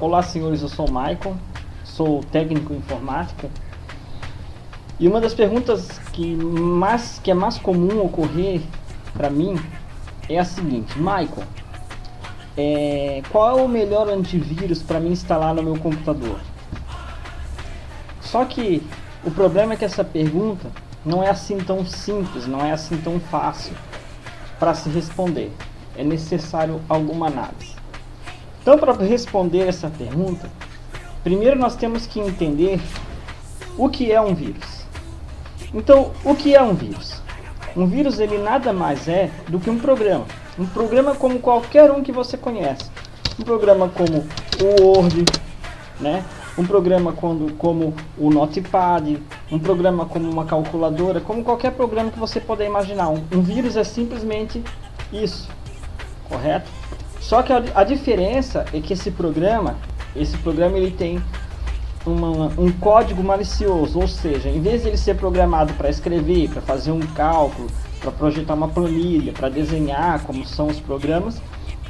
Olá senhores, eu sou o Maicon, sou técnico em informática. E uma das perguntas que é mais comum ocorrer para mim é a seguinte: Maicon, qual é o melhor antivírus para me instalar no meu computador? Só que o problema é que essa pergunta não é assim tão simples, não é assim tão fácil para se responder. É necessário alguma análise. Então, para responder essa pergunta, primeiro nós temos que entender o que é um vírus. Então, o que é um vírus? Um vírus, ele nada mais é do que um programa. Um programa como qualquer um que você conhece. Um programa como o Word, né? Um programa como o Notepad, um programa como uma calculadora, como qualquer programa que você puder imaginar. Um vírus é simplesmente isso, correto? Só que a diferença é que esse programa ele tem um código malicioso, ou seja, em vez de ele ser programado para escrever, para fazer um cálculo, para projetar uma planilha, para desenhar como são os programas,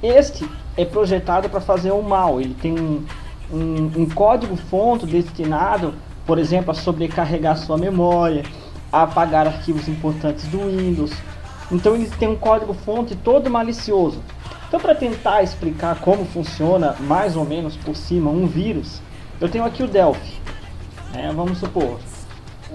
este é projetado para fazer o mal. Ele tem um código-fonte destinado, por exemplo, a sobrecarregar sua memória, a apagar arquivos importantes do Windows. Então ele tem um código-fonte todo malicioso. Então, para tentar explicar como funciona mais ou menos por cima um vírus, eu tenho aqui o Delphi. Vamos supor,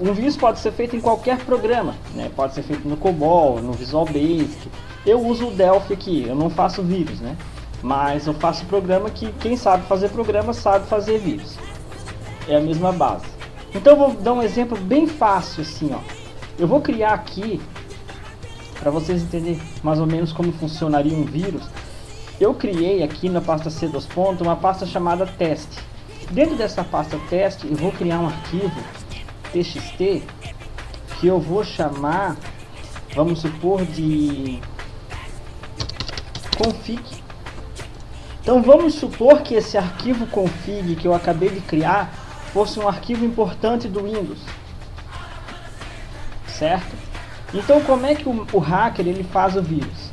um vírus pode ser feito em qualquer programa, né? Pode ser feito no COBOL, no Visual Basic. Eu uso o Delphi aqui, eu não faço vírus, né? Mas eu faço programa que quem sabe fazer programa sabe fazer vírus. É a mesma base. Então eu vou dar um exemplo bem fácil assim, ó. Eu vou criar aqui, para vocês entenderem mais ou menos como funcionaria um vírus. Eu criei aqui na pasta C++ uma pasta chamada teste. Dentro dessa pasta teste eu vou criar um arquivo txt que eu vou chamar, vamos supor, de config. Então vamos supor que esse arquivo config que eu acabei de criar fosse um arquivo importante do Windows, certo? Então como é que o hacker ele faz o vírus?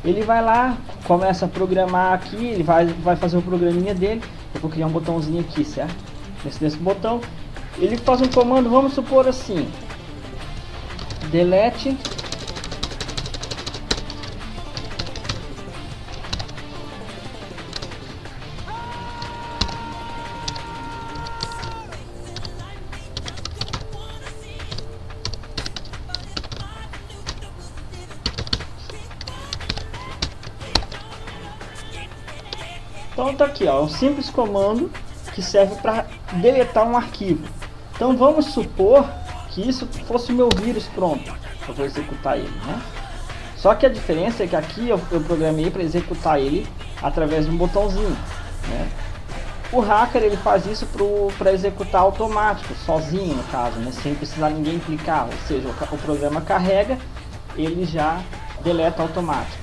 Ele vai lá, começa a programar aqui, ele vai fazer o programinha dele. Eu vou criar um botãozinho aqui, certo? Nesse botão, ele faz um comando, vamos supor assim: delete Então tá aqui, ó, um simples comando que serve para deletar um arquivo. Então vamos supor que isso fosse o meu vírus pronto. Eu vou executar ele, né? Só que a diferença é que aqui eu programei para executar ele através de um botãozinho, né? O hacker ele faz isso para executar automático, sozinho no caso, né? Sem precisar ninguém clicar, ou seja, o programa carrega, ele já deleta automático.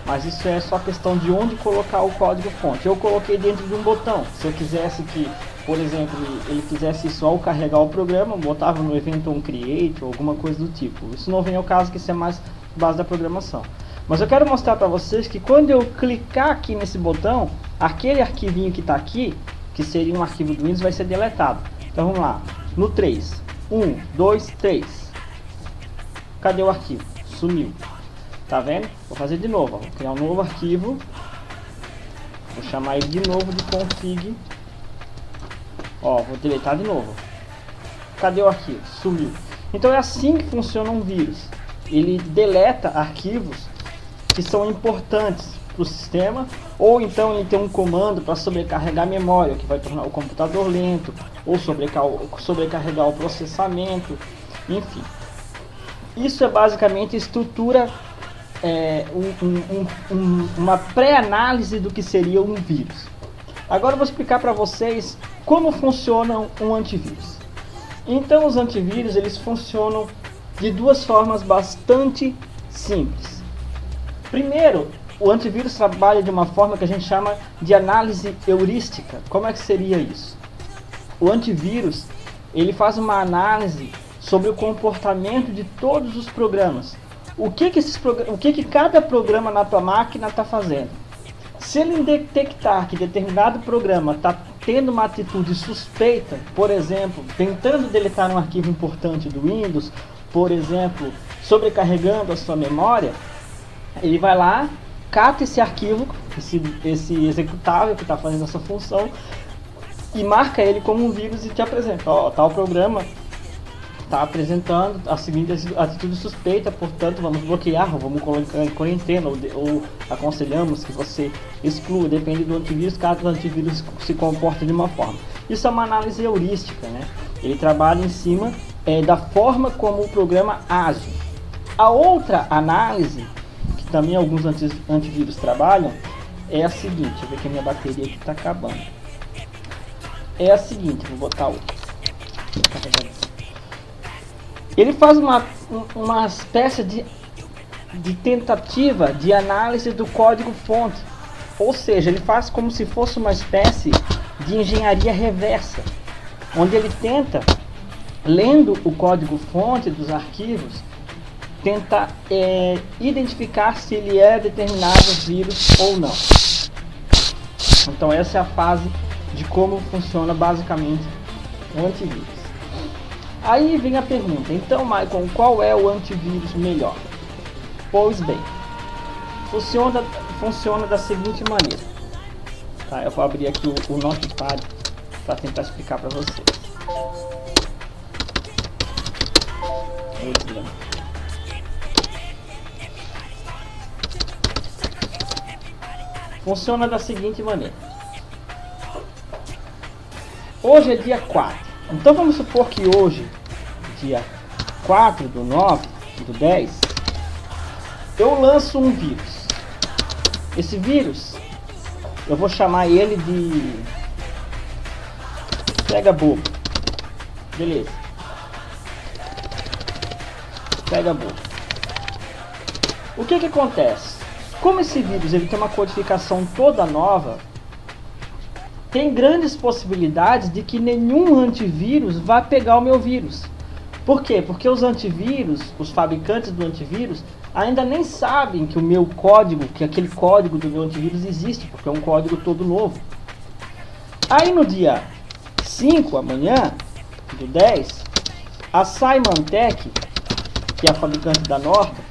Mas isso é só questão de onde colocar o código fonte. Eu coloquei dentro de um botão. Se eu quisesse que, por exemplo, ele fizesse isso ao carregar o programa, eu botava no evento onCreate ou alguma coisa do tipo. Isso não vem ao caso, que isso é mais base da programação. Mas eu quero mostrar para vocês que quando eu clicar aqui nesse botão, aquele arquivinho que está aqui, que seria um arquivo do Windows, vai ser deletado. Então vamos lá, no 3. 1, 2, 3. Cadê o arquivo? Sumiu. Tá vendo? Vou fazer de novo, ó. Vou criar um novo arquivo. Vou chamar ele de novo de config. Ó, vou deletar de novo. Cadê o arquivo? Sumiu. Então é assim que funciona um vírus. Ele deleta arquivos que são importantes para o sistema, ou então ele tem um comando para sobrecarregar a memória, que vai tornar o computador lento, ou sobrecarregar o processamento, enfim. Isso é basicamente estrutura, uma pré-análise do que seria um vírus. Agora eu vou explicar para vocês como funciona um antivírus. Então os antivírus eles funcionam de duas formas bastante simples. Primeiro, o antivírus trabalha de uma forma que a gente chama de análise heurística. Como é que seria isso? O antivírus ele faz uma análise sobre o comportamento de todos os programas. O que cada programa na tua máquina está fazendo? Se ele detectar que determinado programa está tendo uma atitude suspeita, por exemplo, tentando deletar um arquivo importante do Windows, por exemplo, sobrecarregando a sua memória, ele vai lá, cata esse arquivo, esse executável que está fazendo essa função, e marca ele como um vírus e te apresenta, ó, tal programa está apresentando a seguinte atitude suspeita, portanto vamos bloquear, ou vamos colocar em quarentena, ou aconselhamos que você exclua, depende do antivírus, caso o antivírus se comporte de uma forma. Isso é uma análise heurística, né? Ele trabalha em cima da forma como o programa age. A outra análise, que também alguns antivírus trabalham, é a seguinte, deixa eu ver que a minha bateria aqui está acabando. É a seguinte, vou botar outro. Ele faz uma espécie de tentativa de análise do código-fonte. Ou seja, ele faz como se fosse uma espécie de engenharia reversa, onde ele tenta, lendo o código-fonte dos arquivos, tenta identificar se ele é determinado vírus ou não. Então essa é a fase de como funciona basicamente o antivírus. Aí vem a pergunta, então Michael, qual é o antivírus melhor? Pois bem, funciona da seguinte maneira. Tá, eu vou abrir aqui o Notepad para tentar explicar para vocês. Funciona da seguinte maneira. Hoje é dia 4. Então vamos supor que hoje, dia 4 do 9, do 10, eu lanço um vírus. Esse vírus, eu vou chamar ele de Pega Bobo. Beleza. Pega Bobo. O que acontece? Como esse vírus ele tem uma codificação toda nova, tem grandes possibilidades de que nenhum antivírus vá pegar o meu vírus. Por quê? Porque os antivírus, os fabricantes do antivírus, ainda nem sabem que o meu código, que aquele código do meu antivírus existe, porque é um código todo novo. Aí no dia 5, amanhã, do 10, a Symantec, que é a fabricante da Norton,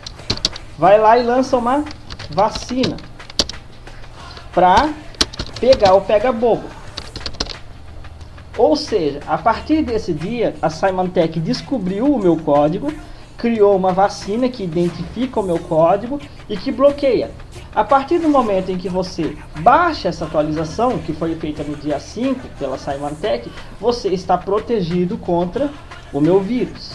vai lá e lança uma vacina para pegar o pega-bobo. Ou seja, a partir desse dia, a Symantec descobriu o meu código, criou uma vacina que identifica o meu código e que bloqueia. A partir do momento em que você baixa essa atualização, que foi feita no dia 5 pela Symantec, você está protegido contra o meu vírus.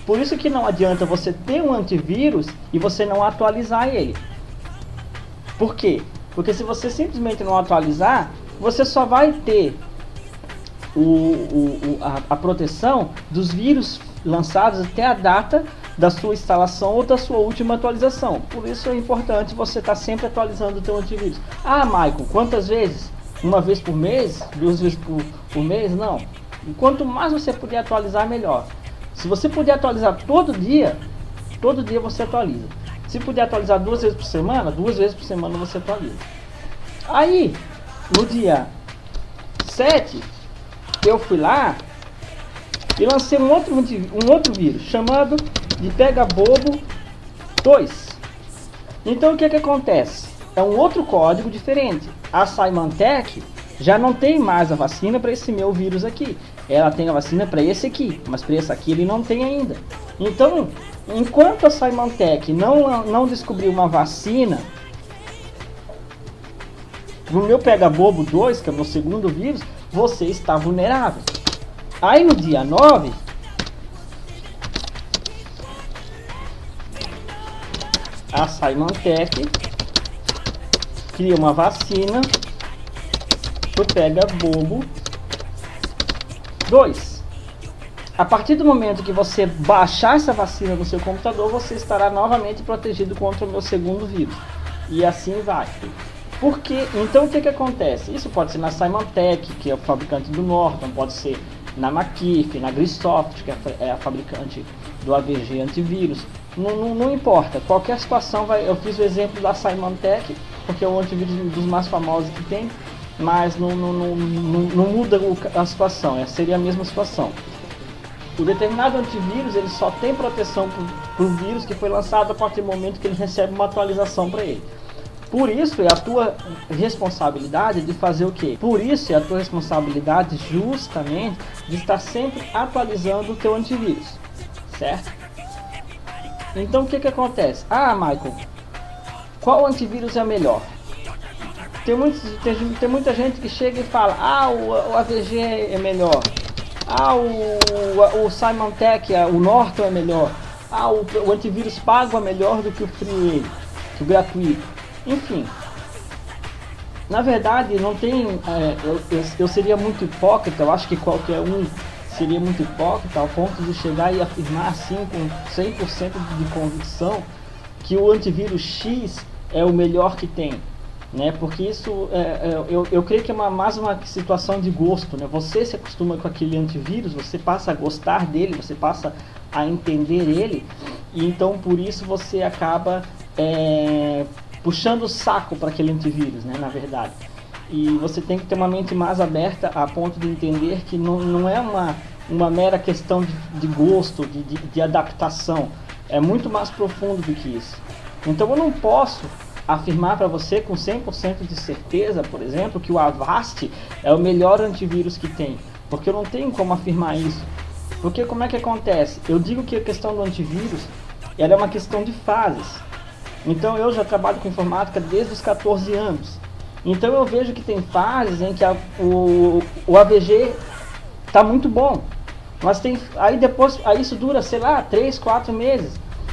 Por isso que não adianta você ter um antivírus e você não atualizar ele. Por quê? Porque se você simplesmente não atualizar, você só vai ter a proteção dos vírus lançados até a data da sua instalação ou da sua última atualização. Por isso é importante você estar sempre atualizando o seu antivírus. Ah, Michael, quantas vezes? Uma vez por mês? 2 vezes por mês? Não. Quanto mais você puder atualizar, melhor. Se você puder atualizar todo dia você atualiza. Se puder atualizar 2 vezes por semana, 2 vezes por semana você atualiza. Aí, no dia 7, eu fui lá e lancei um outro vírus chamado de Pega Bobo 2. Então o que acontece? É um outro código diferente. A Symantec já não tem mais a vacina para esse meu vírus aqui. Ela tem a vacina para esse aqui, mas para esse aqui ele não tem ainda. Então, enquanto a Symantec não descobriu uma vacina no meu Pega Bobo 2, que é o meu segundo vírus, você está vulnerável. Aí no dia 9, a Symantec cria uma vacina pro Pega Bobo 2. A partir do momento que você baixar essa vacina no seu computador, você estará novamente protegido contra o meu segundo vírus. E assim vai. Porque, então o que acontece? Isso pode ser na Symantec, que é o fabricante do Norton, pode ser na McAfee, na Grisoft, que é a fabricante do AVG antivírus. não importa, qualquer situação eu fiz o exemplo da Symantec, porque é o antivírus dos mais famosos que tem, mas não muda a situação, seria a mesma situação. O determinado antivírus ele só tem proteção para o vírus que foi lançado a partir do momento que ele recebe uma atualização para ele. Por isso é a tua responsabilidade de fazer o quê? Por isso é a tua responsabilidade justamente de estar sempre atualizando o teu antivírus, certo? Então o que acontece? Ah, Michael, qual antivírus é melhor? Tem muita gente que chega e fala, o AVG é melhor. O Symantec, o Norton é melhor. O antivírus pago é melhor do que o freeway, que o gratuito. Enfim, na verdade não tem. Eu seria muito hipócrita, eu acho que qualquer um seria muito hipócrita ao ponto de chegar e afirmar assim com 100% de convicção que o antivírus X é o melhor que tem. Né? Porque isso, eu creio que é mais uma situação de gosto, né? Você se acostuma com aquele antivírus, você passa a gostar dele, você passa a entender ele, e então por isso você acaba puxando o saco para aquele antivírus, né? Na verdade. E você tem que ter uma mente mais aberta a ponto de entender que não é uma mera questão de gosto, de adaptação, é muito mais profundo do que isso. Então eu não posso afirmar para você com 100% de certeza, por exemplo, que o Avast é o melhor antivírus que tem, porque eu não tenho como afirmar isso. Porque como é que acontece? Eu digo que a questão do antivírus ela é uma questão de fases. Então eu já trabalho com informática desde os 14 anos. Então eu vejo que tem fases em que o AVG está muito bom, mas aí isso dura, sei lá, 3, 4 meses.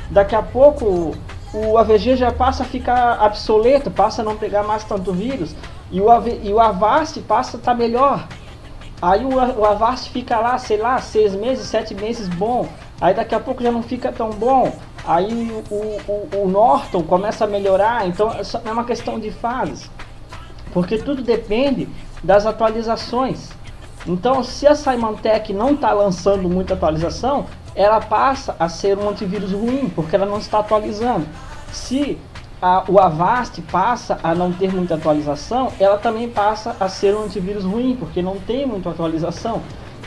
Daqui a pouco o AVG já passa a ficar obsoleto, passa a não pegar mais tanto vírus, e o Avast passa a estar melhor. Aí o Avast fica lá, sei lá, 6 meses, 7 meses bom, aí daqui a pouco já não fica tão bom, aí o Norton começa a melhorar. Então é uma questão de fases, porque tudo depende das atualizações. Então se a Symantec não está lançando muita atualização, ela passa a ser um antivírus ruim, porque ela não está atualizando. Se o Avast passa a não ter muita atualização, ela também passa a ser um antivírus ruim, porque não tem muita atualização.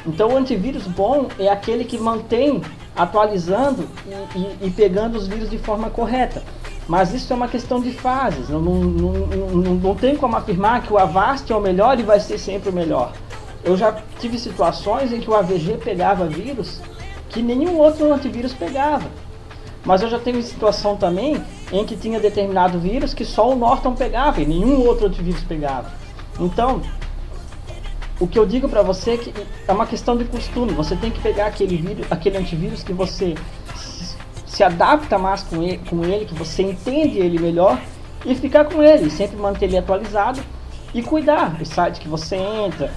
Então o antivírus bom é aquele que mantém atualizando e pegando os vírus de forma correta. Mas isso é uma questão de fases, não tem como afirmar que o Avast é o melhor e vai ser sempre o melhor. Eu já tive situações em que o AVG pegava vírus que nenhum outro antivírus pegava. Mas eu já tenho situação também em que tinha determinado vírus que só o Norton pegava e nenhum outro antivírus pegava. Então, o que eu digo para você é que é uma questão de costume. Você tem que pegar aquele antivírus que você se adapta mais com ele, que você entende ele melhor, e ficar com ele, sempre manter ele atualizado e cuidar do site que você entra,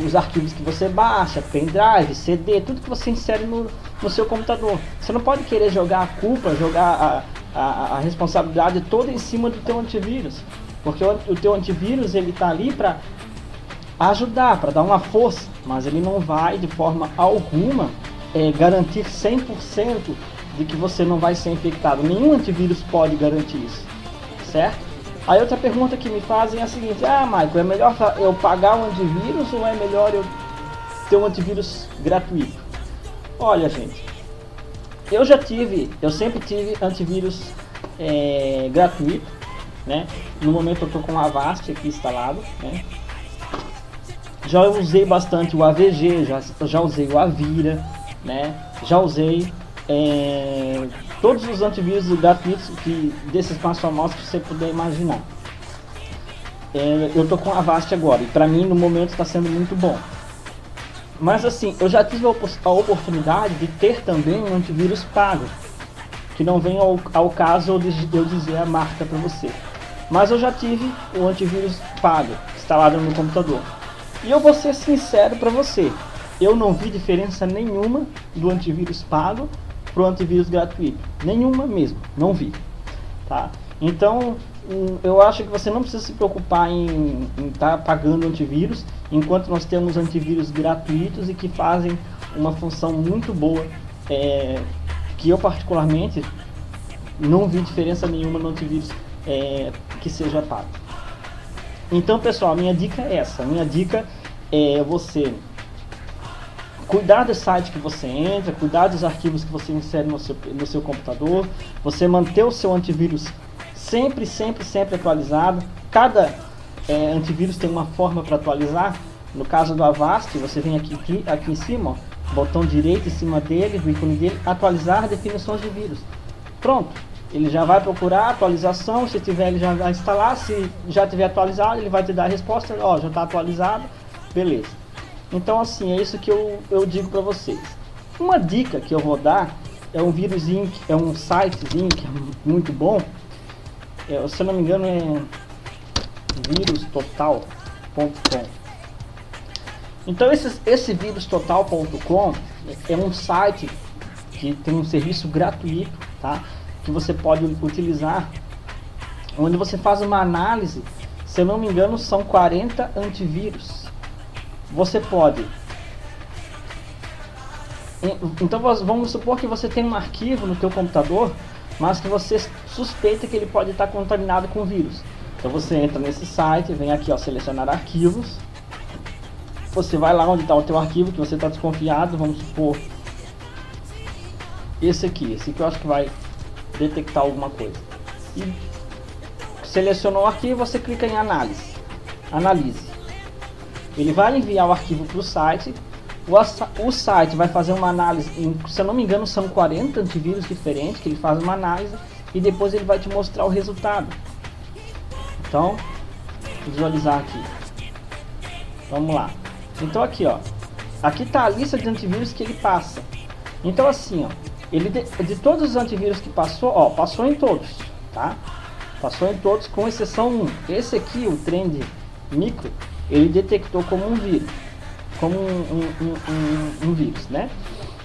os arquivos que você baixa, pendrive, CD, tudo que você insere no seu computador. Você não pode querer jogar a culpa, jogar a responsabilidade toda em cima do teu antivírus, porque o teu antivírus ele está ali para ajudar, para dar uma força, mas ele não vai de forma alguma garantir 100% de que você não vai ser infectado. Nenhum antivírus pode garantir isso, certo? Aí outra pergunta que me fazem é a seguinte: Michael, é melhor eu pagar um antivírus ou é melhor eu ter um antivírus gratuito? Olha, gente, eu sempre tive antivírus gratuito, né? No momento eu estou com o Avast aqui instalado, né? Já usei bastante o AVG, já usei o Avira, né? Já usei todos os antivírus gratuitos desses mais famosos que você puder imaginar. Eu tô com a Avast agora e para mim no momento está sendo muito bom. Mas assim, eu já tive a oportunidade de ter também um antivírus pago, que não vem ao caso eu dizer a marca para você. Mas eu já tive o antivírus pago instalado no meu computador. E eu vou ser sincero para você, eu não vi diferença nenhuma do antivírus pago pro antivírus gratuito, nenhuma mesmo, não vi, tá? Então eu acho que você não precisa se preocupar em estar pagando antivírus, enquanto nós temos antivírus gratuitos e que fazem uma função muito boa que eu particularmente não vi diferença nenhuma no antivírus que seja pago. Então, pessoal, a minha dica é essa. A minha dica é você cuidar do site que você entra, cuidar dos arquivos que você insere no seu computador, você manter o seu antivírus sempre atualizado. Cada antivírus tem uma forma para atualizar. No caso do Avast, você vem aqui em cima, ó, botão direito em cima dele, do ícone dele, atualizar definições de vírus. Pronto, ele já vai procurar a atualização, se tiver ele já vai instalar, se já tiver atualizado ele vai te dar a resposta, ó, já está atualizado, beleza. Então assim, é isso que eu digo para vocês. Uma dica que eu vou dar é um vírusinho, é um sitezinho que é muito bom, se eu não me engano é virustotal.com. Então esse virustotal.com é um site que tem um serviço gratuito, tá? Que você pode utilizar, onde você faz uma análise, se eu não me engano são 40 antivírus. Você pode, então vamos supor que você tem um arquivo no teu computador, mas que você suspeita que ele pode estar contaminado com vírus. Então você entra nesse site, vem aqui, ó, selecionar arquivos, você vai lá onde está o teu arquivo que você está desconfiado, vamos supor esse aqui eu acho que vai detectar alguma coisa, e selecionou o arquivo, você clica em analise, ele vai enviar o arquivo para o site, o site vai fazer uma análise, se eu não me engano são 40 antivírus diferentes que ele faz uma análise e depois ele vai te mostrar o resultado. Então, visualizar aqui, vamos lá. Então aqui, ó, aqui está a lista de antivírus que ele passa. Então assim, ó, ele de todos os antivírus que passou, ó, passou em todos, tá? Passou em todos, com exceção um. Esse aqui, o Trend Micro, ele detectou como um vírus, como um vírus, né?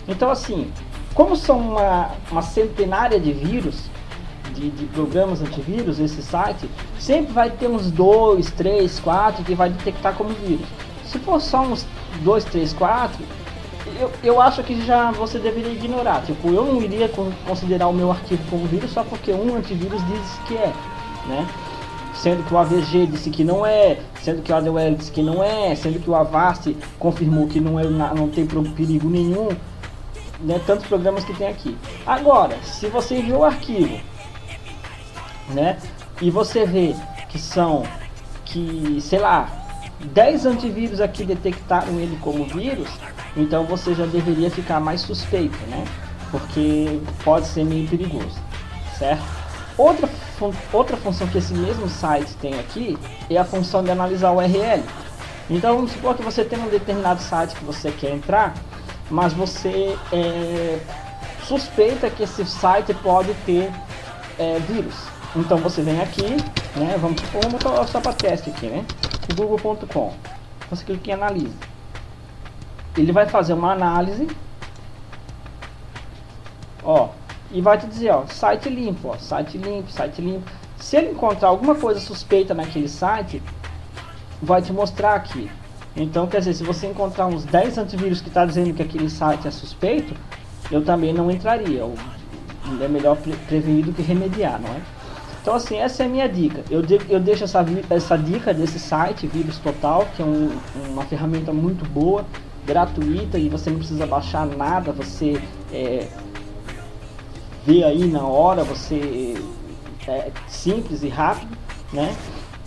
Então assim, como são uma centenária de vírus, de programas antivírus, esse site sempre vai ter uns 2, 3, 4 que vai detectar como vírus. Se for só uns 2, 3, 4, eu acho que já você deveria ignorar. Tipo, eu não iria considerar o meu arquivo como vírus só porque um antivírus diz que é, né? Sendo que o AVG disse que não é, sendo que o ADOL disse que não é, sendo que o Avast confirmou que não tem perigo nenhum, né? Tantos programas que tem aqui. Agora, se você enviou o arquivo, né, e você vê que sei lá, 10 antivírus aqui detectaram ele como vírus, então você já deveria ficar mais suspeito, né? Porque pode ser meio perigoso, certo? Outra função que esse mesmo site tem aqui é a função de analisar o URL. Então vamos supor que você tem um determinado site que você quer entrar, mas você suspeita que esse site pode ter vírus. Então você vem aqui, né? Vamos botar só para teste aqui, né? O google.com. Você clica em analise. Ele vai fazer uma análise, ó, e vai te dizer, ó, site limpo, ó, site limpo. Se ele encontrar alguma coisa suspeita naquele site, vai te mostrar aqui. Então, quer dizer, se você encontrar uns 10 antivírus que está dizendo que aquele site é suspeito, eu também não entraria. É melhor prevenir do que remediar, não é? Então assim, essa é a minha dica. Eu deixo essa dica desse site, Vírus Total, que é uma ferramenta muito boa, gratuita, e você não precisa baixar nada, você vê aí na hora, você simples e rápido, né?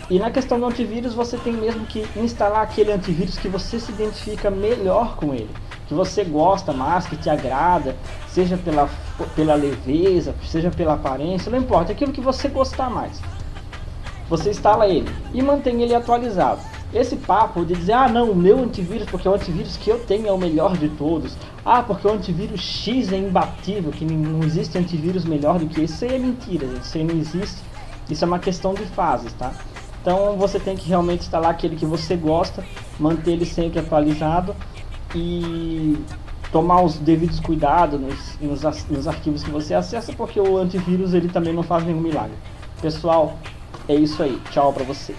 E na questão do antivírus, você tem mesmo que instalar aquele antivírus que você se identifica melhor com ele, que você gosta mais, que te agrada, seja pela leveza, seja pela aparência, não importa, aquilo que você gostar mais. Você instala ele e mantém ele atualizado. Esse papo de dizer, ah não, o meu antivírus, porque o antivírus que eu tenho é o melhor de todos, ah, porque o antivírus X é imbatível, que não existe antivírus melhor do que esse, isso aí é mentira, gente. Isso aí não existe, isso é uma questão de fases, tá? Então você tem que realmente instalar aquele que você gosta, manter ele sempre atualizado e tomar os devidos cuidados nos arquivos que você acessa, porque o antivírus ele também não faz nenhum milagre. Pessoal, é isso aí, tchau pra você.